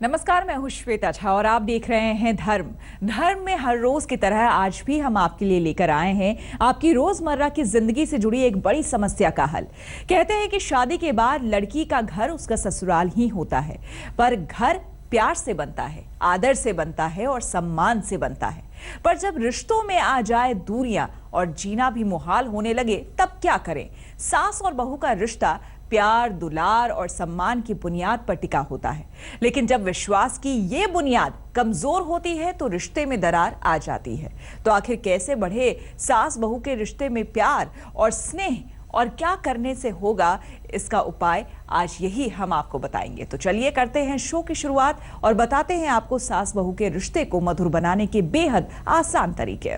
नमस्कार, मैं हूं श्वेता झा और आप देख रहे हैं धर्म में हर रोज की तरह आज भी हम आपके लिए लेकर आए हैं आपकी रोजमर्रा की जिंदगी से जुड़ी एक बड़ी समस्या का हल। कहते हैं कि शादी के बाद लड़की का घर उसका ससुराल ही होता है, पर घर प्यार से बनता है, आदर से बनता है और सम्मान से बनता है। पर जब रिश्तों में आ जाए दूरियां और जीना भी मुहाल होने लगे, तब क्या करें? सास और बहू का रिश्ता प्यार, दुलार और सम्मान की बुनियाद पर टिका होता है, लेकिन जब विश्वास की ये बुनियाद कमजोर होती है तो रिश्ते में दरार आ जाती है। तो आखिर कैसे बढ़े सास बहू के रिश्ते में प्यार और स्नेह, और क्या करने से होगा इसका उपाय, आज यही हम आपको बताएंगे। तो चलिए करते हैं शो की शुरुआत और बताते हैं आपको सास बहू के रिश्ते को मधुर बनाने के बेहद आसान तरीके।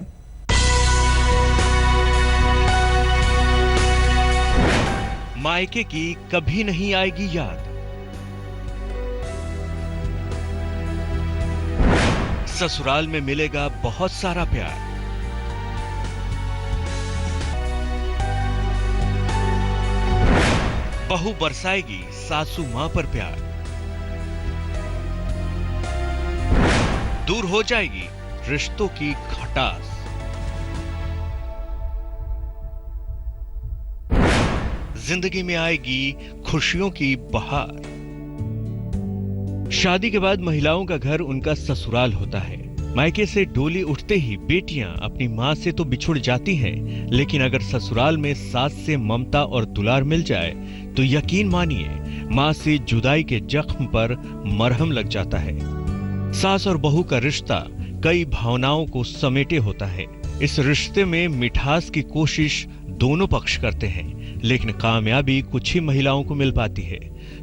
मायके की कभी नहीं आएगी याद, ससुराल में मिलेगा बहुत सारा प्यार। बहू बरसाएगी सासू मां पर प्यार, दूर हो जाएगी रिश्तों की खटास। जिंदगी में आएगी खुशियों की बहार। शादी के बाद महिलाओं का घर उनका ससुराल होता है। मायके से डोली उठते ही बेटियां अपनी मां से तो बिछुड़ जाती हैं, लेकिन अगर ससुराल में सास से ममता और दुलार मिल जाए तो यकीन मानिए मां से जुदाई के जख्म पर मरहम लग जाता है। सास और बहू का रिश्ता कई भावनाओं को समेटे होता है। इस रिश्ते में मिठास की कोशिश दोनों पक्ष करते हैं, लेकिन कामयाबी कुछ ही महिलाओं को मिल पाती है।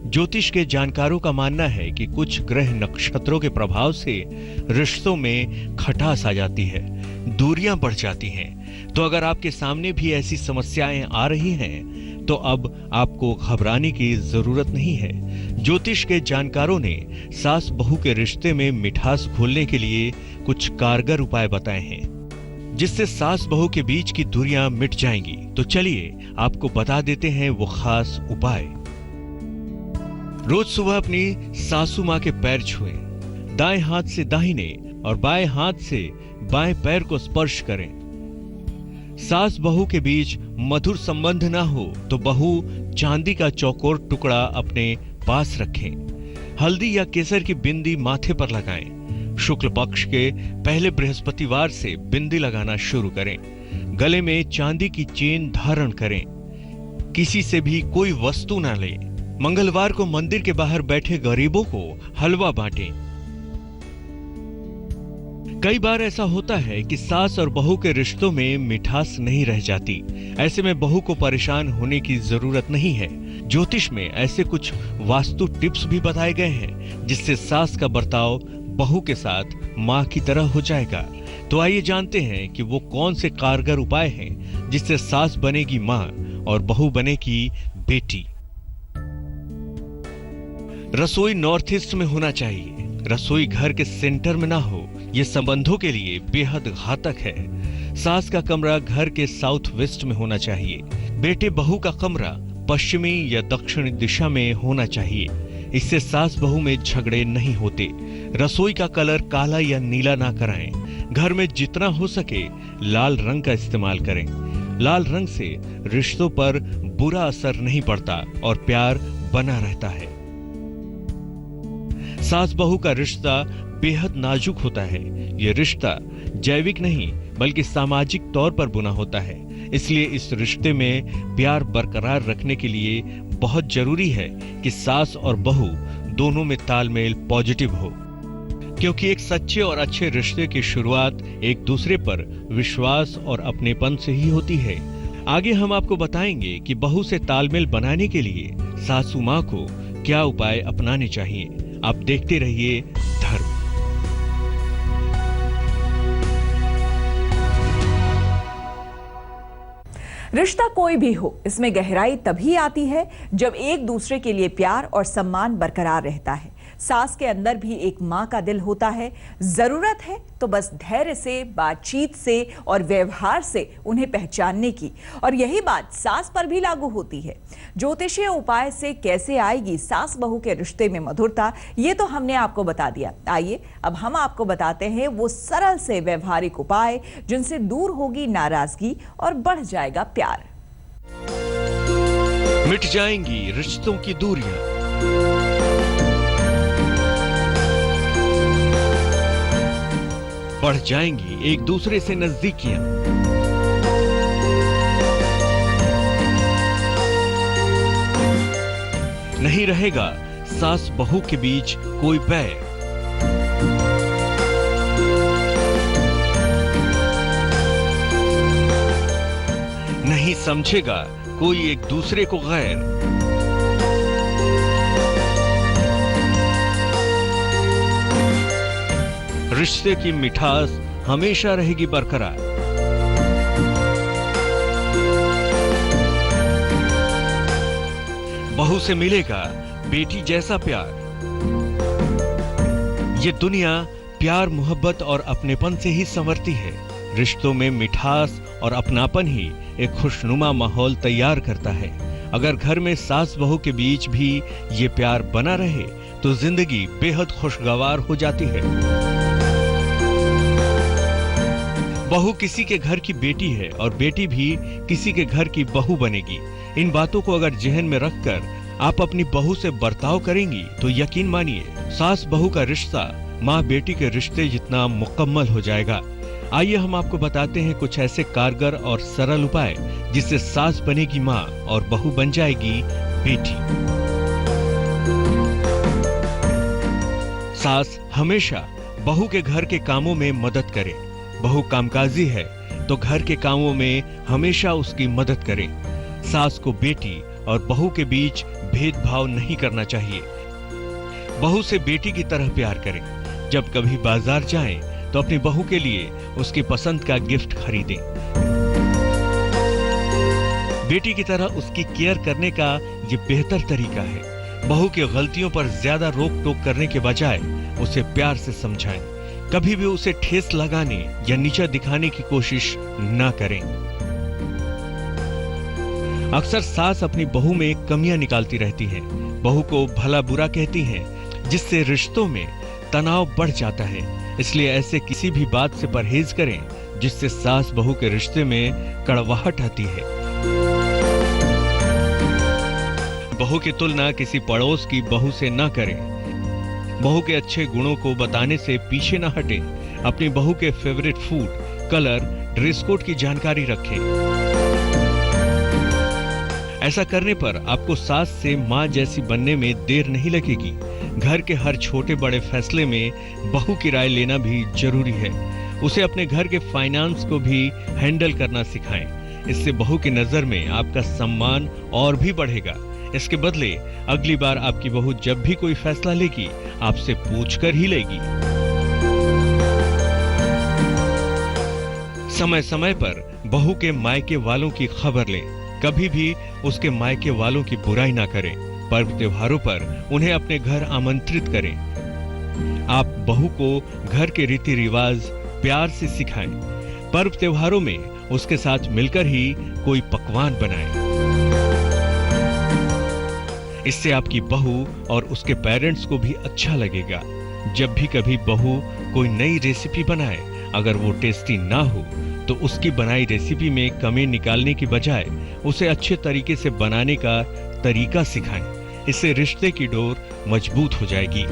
ज्योतिष के जानकारों का मानना है कि कुछ ग्रह नक्षत्रों के प्रभाव से रिश्तों में खटास आ जाती है, दूरियां बढ़ जाती हैं। तो अगर आपके सामने भी ऐसी समस्याएं आ रही हैं, तो अब आपको घबराने की जरूरत नहीं है। ज्योतिष के जानकारों ने सास बहू के रिश्ते में मिठास घोलने के लिए कुछ कारगर उपाय बताए हैं, जिससे सास बहू के बीच की दूरियां मिट जाएंगी। तो चलिए आपको बता देते हैं वो खास उपाय। रोज सुबह अपनी सासू मां के पैर छुएं, दाएं हाथ से दाहिने और बाएं हाथ से बाएं पैर को स्पर्श करें। सास बहू के बीच मधुर संबंध ना हो तो बहू चांदी का चौकोर टुकड़ा अपने पास रखें। हल्दी या केसर की बिंदी माथे पर लगाएं। शुक्ल पक्ष के पहले बृहस्पतिवार से बिंदी लगाना शुरू करें। गले में चांदी की चेन धारण करें। किसी से भी कोई वस्तु ना लें। मंगलवार को मंदिर के बाहर बैठे गरीबों को हलवा बांटें। कई बार ऐसा होता है कि सास और बहू के रिश्तों में मिठास नहीं रह जाती। ऐसे में बहू को परेशान होने की जरूरत नहीं है। ज्योतिष में ऐसे कुछ वास्तु टिप्स भी बताए गए हैं, जिससे सास का बर्ताव बहू के साथ मां की तरह हो जाएगा। तो आइए जानते हैं कि वो कौन से कारगर उपाय हैं जिससे सास बनेगी मां और बहू बनेगी बेटी। रसोई नॉर्थ ईस्ट में होना चाहिए। रसोई घर के सेंटर में ना हो, यह संबंधों के लिए बेहद घातक है। सास का कमरा घर के साउथ वेस्ट में होना चाहिए। बेटे बहू का कमरा पश्चिमी या दक्षिणी दिशा में होना चाहिए। इससे सास बहू में झगड़े नहीं होते। रसोई का कलर काला या नीला ना कराएं। घर में जितना हो सके लाल रंग का इस्तेमाल करें। लाल रंग से रिश्तों पर बुरा असर नहीं पड़ता और प्यार बना रहता है। सास बहू का रिश्ता बेहद नाजुक होता है। यह रिश्ता जैविक नहीं बल्कि सामाजिक तौर पर बुना होता है। इसलिए इस रिश्ते में प्यार बरकरार रखने के लिए बहुत जरूरी है कि सास और बहू दोनों में तालमेल पॉजिटिव हो, क्योंकि एक सच्चे और अच्छे रिश्ते की शुरुआत एक दूसरे पर विश्वास और अपनेपन से ही होती है। आगे हम आपको बताएंगे कि बहू से तालमेल बनाने के लिए सासू मां को क्या उपाय अपनाने चाहिए। आप देखते रहिए धर्म। रिश्ता कोई भी हो, इसमें गहराई तभी आती है जब एक दूसरे के लिए प्यार और सम्मान बरकरार रहता है। सास के अंदर भी एक मां का दिल होता है। जरूरत है तो बस धैर्य से, बातचीत से और व्यवहार से उन्हें पहचानने की। और यही बात सास पर भी लागू होती है। ज्योतिषीय उपाय से कैसे आएगी सास बहू के रिश्ते में मधुरता, ये तो हमने आपको बता दिया। आइए अब हम आपको बताते हैं वो सरल से व्यवहारिक उपाय जिनसे दूर होगी नाराजगी और बढ़ जाएगा प्यार। मिट जाएंगी रिश्तों की दूरियां, बढ़ जाएंगी एक दूसरे से नजदीकियां, नहीं रहेगा सास बहू के बीच कोई बैर, नहीं समझेगा कोई एक दूसरे को गैर। रिश्ते की मिठास हमेशा रहेगी बरकरार। बहू से मिलेगा बेटी जैसा प्यार। ये दुनिया प्यार, मोहब्बत और अपनेपन से ही संवरती है। रिश्तों में मिठास और अपनापन ही एक खुशनुमा माहौल तैयार करता है। अगर घर में सास बहू के बीच भी ये प्यार बना रहे तो जिंदगी बेहद खुशगवार हो जाती है। बहू किसी के घर की बेटी है और बेटी भी किसी के घर की बहू बनेगी। इन बातों को अगर जहन में रखकर आप अपनी बहू से बर्ताव करेंगी तो यकीन मानिए सास बहू का रिश्ता माँ बेटी के रिश्ते जितना मुकम्मल हो जाएगा। आइए हम आपको बताते हैं कुछ ऐसे कारगर और सरल उपाय जिससे सास बनेगी माँ और बहू बन जाएगी बेटी। सास हमेशा बहू के घर के कामों में मदद करे। बहू कामकाजी है तो घर के कामों में हमेशा उसकी मदद करे। सास को बेटी और बहू के बीच भेदभाव नहीं करना चाहिए। बहू से बेटी की तरह प्यार करें। जब कभी बाजार जाएं तो अपनी बहू के लिए उसकी पसंद का गिफ्ट खरीदें। बेटी की तरह उसकी केयर करने का ये बेहतर तरीका है। बहू की गलतियों पर ज्यादा रोक टोक करने के बजाय उसे प्यार से समझाएं। कभी भी उसे ठेस लगाने या नीचा दिखाने की कोशिश ना करें। अक्सर सास अपनी बहू में कमियां निकालती रहती हैं, बहू को भला बुरा कहती हैं, जिससे रिश्तों में तनाव बढ़ जाता है। इसलिए ऐसे किसी भी बात से परहेज करें जिससे सास बहू के रिश्ते में कड़वाहट आती है। बहू की तुलना किसी पड़ोस की बहू से ना करें। बहू के अच्छे गुणों को बताने से पीछे ना हटें। अपनी बहू के favourite food, colour, dress code की जानकारी रखें। ऐसा करने पर आपको सास से मां जैसी बनने में देर नहीं लगेगी। घर के हर छोटे बड़े फैसले में बहू की राय लेना भी जरूरी है। उसे अपने घर के फाइनेंस को भी हैंडल करना सिखाएं। इससे बहू की नजर में आपका सम्मान और भी बढ़ेगा। इसके बदले अगली बार आपकी बहू जब भी कोई फैसला लेगी आपसे पूछकर ही लेगी। समय समय पर बहू के मायके वालों की खबर लें। कभी भी उसके मायके वालों की बुराई ना करें। पर्व त्योहारों पर उन्हें अपने घर आमंत्रित करें। आप बहू को घर के रीति रिवाज प्यार से सिखाएं। पर्व त्योहारों में उसके साथ मिलकर ही कोई पकवान बनाएं। इससे आपकी बहू और उसके पेरेंट्स को भी अच्छा लगेगा। जब भी कभी बहू कोई नई रेसिपी बनाए, अगर वो टेस्टी ना हो तो उसकी बनाई रेसिपी में कमी निकालने की बजाय उसे अच्छे तरीके से बनाने का तरीका सिखाएं। इससे रिश्ते की डोर मजबूत हो जाएगी।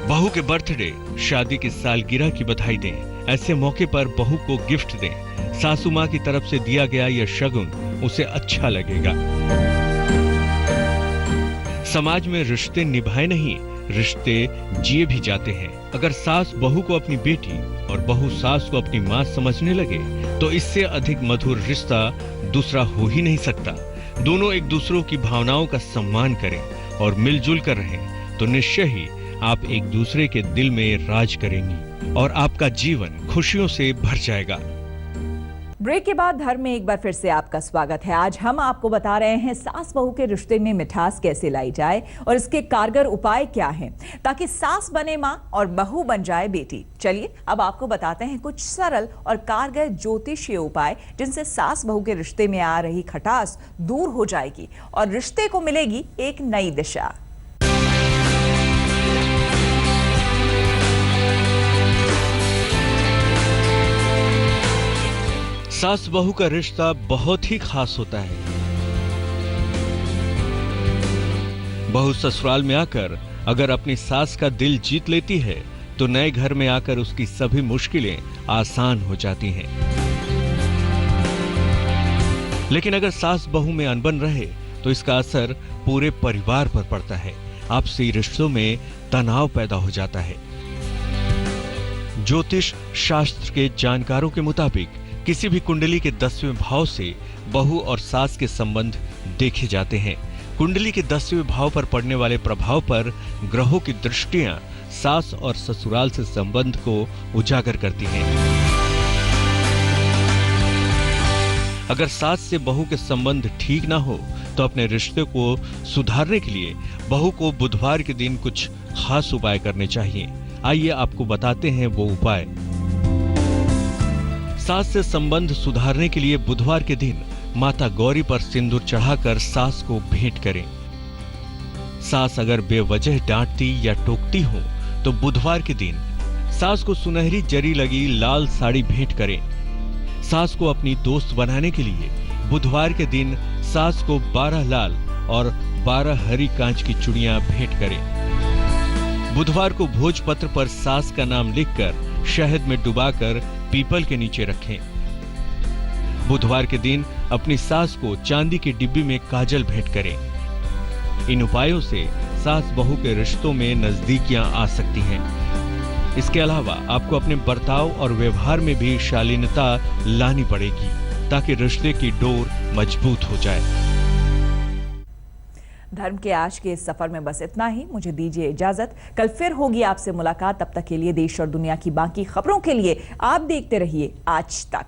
बहू के बर्थडे, शादी की सालगिरह की बधाई दें। ऐसे मौके पर बहू को गिफ्ट दें। सासू मां की तरफ से दिया गया यह शगुन उसे अच्छा लगेगा। समाज में रिश्ते निभाए नहीं, रिश्ते जिए भी जाते हैं। अगर सास बहू को अपनी बेटी और बहू सास को अपनी मां समझने लगे तो इससे अधिक मधुर रिश्ता दूसरा हो ही नहीं सकता। दोनों एक दूसरों की भावनाओं का सम्मान करें और मिलजुल कर रहें तो निश्चय ही आप एक दूसरे के दिल में राज करेंगी और आपका जीवन खुशियों से भर जाएगा। ब्रेक के बाद धर्म में एक बार फिर से आपका स्वागत है। आज हम आपको बता रहे हैं सास बहू के रिश्ते में मिठास कैसे लाई जाए और इसके कारगर उपाय क्या हैं ताकि सास बने मां और बहू बन जाए बेटी। चलिए अब आपको बताते हैं कुछ सरल और कारगर ज्योतिषीय उपाय जिनसे सास बहू के रिश्ते में आ रही खटास दूर हो जाएगी और रिश्ते को मिलेगी एक नई दिशा। सास बहू का रिश्ता बहुत ही खास होता है। बहू ससुराल में आकर अगर अपनी सास का दिल जीत लेती है तो नए घर में आकर उसकी सभी मुश्किलें आसान हो जाती हैं। लेकिन अगर सास बहू में अनबन रहे तो इसका असर पूरे परिवार पर पड़ता है। आपसी रिश्तों में तनाव पैदा हो जाता है। ज्योतिष शास्त्र के जानकारों के मुताबिक किसी भी कुंडली के 10वें भाव से बहू और सास के संबंध देखे जाते हैं। कुंडली के 10वें भाव पर पड़ने वाले प्रभाव पर ग्रहों की दृष्टियां सास और ससुराल से संबंध को उजागर करती हैं। अगर सास से बहू के संबंध ठीक ना हो तो अपने रिश्ते को सुधारने के लिए बहू को बुधवार के दिन कुछ खास उपाय करने चाहिए। आइए आपको बताते हैं वो उपाय। सास से संबंध सुधारने के लिए बुधवार के दिन माता गौरी पर सिंदूर चढ़ाकर सास को भेंट करें। सास अगर बेवजह डांटती या टोकती हो तो बुधवार के दिन सास को सुनहरी जरी लगी लाल साड़ी भेंट करें। सास को अपनी दोस्त बनाने के लिए बुधवार के दिन सास को 12 लाल और 12 हरी कांच की चूड़ियां भेंट करें। बुधवार को भोजपत्र पर सास का नाम लिखकर शहद में डुबाकर पीपल के नीचे रखें। बुधवार के दिन अपनी सास को चांदी की डिब्बी में काजल भेंट करें। इन उपायों से सास बहू के रिश्तों में नजदीकियां आ सकती हैं। इसके अलावा आपको अपने बर्ताव और व्यवहार में भी शालीनता लानी पड़ेगी ताकि रिश्ते की डोर मजबूत हो जाए। धर्म के आज के इस सफर में बस इतना ही। मुझे दीजिए इजाजत। कल फिर होगी आपसे मुलाकात। तब तक के लिए देश और दुनिया की बाकी खबरों के लिए आप देखते रहिए आज तक।